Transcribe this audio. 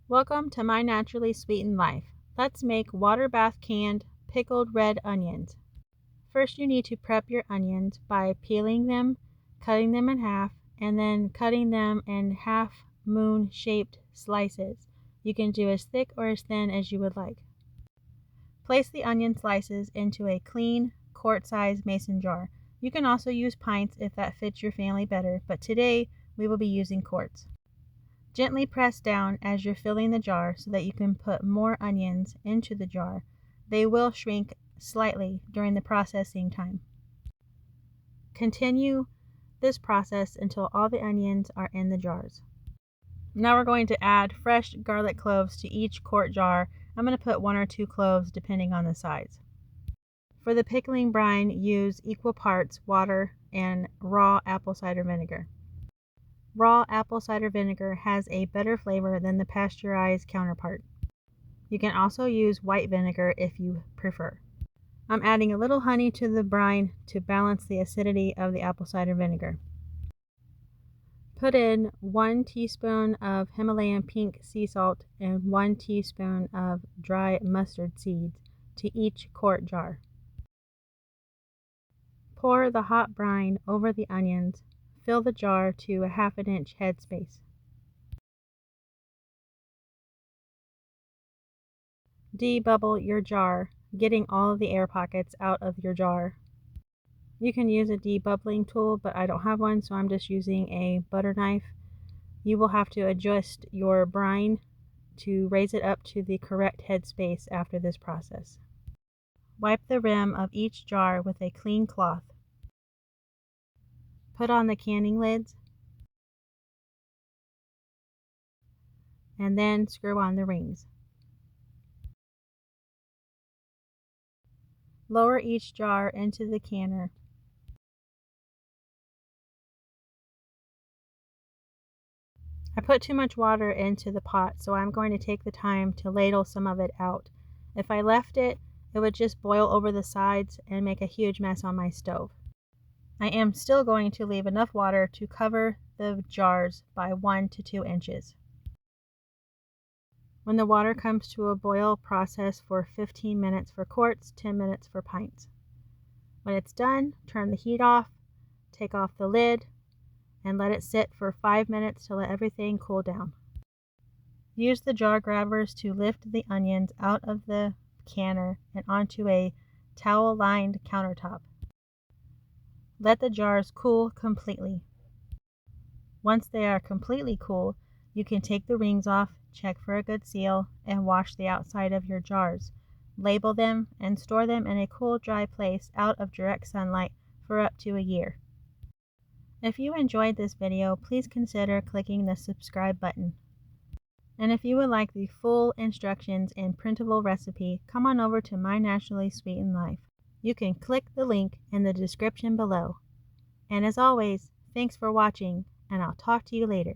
Welcome to my naturally sweetened life. Let's make water bath canned pickled red onions. First, you need to prep your onions by peeling them, cutting them in half, and then cutting them in half moon shaped slices. You can do as thick or as thin as you would like. Place the onion slices into a clean quart-sized mason jar. You can also use pints if that fits your family better, but today we will be using quarts. Gently press down as you're filling the jar so that you can put more onions into the jar. They will shrink slightly during the processing time. Continue this process until all the onions are in the jars. Now we're going to add fresh garlic cloves to each quart jar. I'm going to put 1 or 2 cloves depending on the size. For the pickling brine, use equal parts water and raw apple cider vinegar. Raw apple cider vinegar has a better flavor than the pasteurized counterpart. You can also use white vinegar if you prefer. I'm adding a little honey to the brine to balance the acidity of the apple cider vinegar. Put in 1 teaspoon of Himalayan pink sea salt and 1 teaspoon of dry mustard seeds to each quart jar. Pour the hot brine over the onions. Fill the jar to a 1/2 inch headspace. Debubble your jar, getting all of the air pockets out of your jar. You can use a debubbling tool, but I don't have one, so I'm just using a butter knife. You will have to adjust your brine to raise it up to the correct headspace after this process. Wipe the rim of each jar with a clean cloth. Put on the canning lids, and then screw on the rings. Lower each jar into the canner. I put too much water into the pot, so I'm going to take the time to ladle some of it out. If I left it, it would just boil over the sides and make a huge mess on my stove. I am still going to leave enough water to cover the jars by 1 to 2 inches. When the water comes to a boil, process for 15 minutes for quarts, 10 minutes for pints. When it's done, turn the heat off, take off the lid, and let it sit for 5 minutes to let everything cool down. Use the jar grabbers to lift the onions out of the canner and onto a towel-lined countertop. Let the jars cool completely. Once they are completely cool, you can take the rings off, check for a good seal, and wash the outside of your jars. Label them and store them in a cool, dry place out of direct sunlight for up to a year. If you enjoyed this video, please consider clicking the subscribe button. And if you would like the full instructions and printable recipe, come on over to My Naturally Sweetened Life. You can click the link in the description below. And as always, thanks for watching, and I'll talk to you later.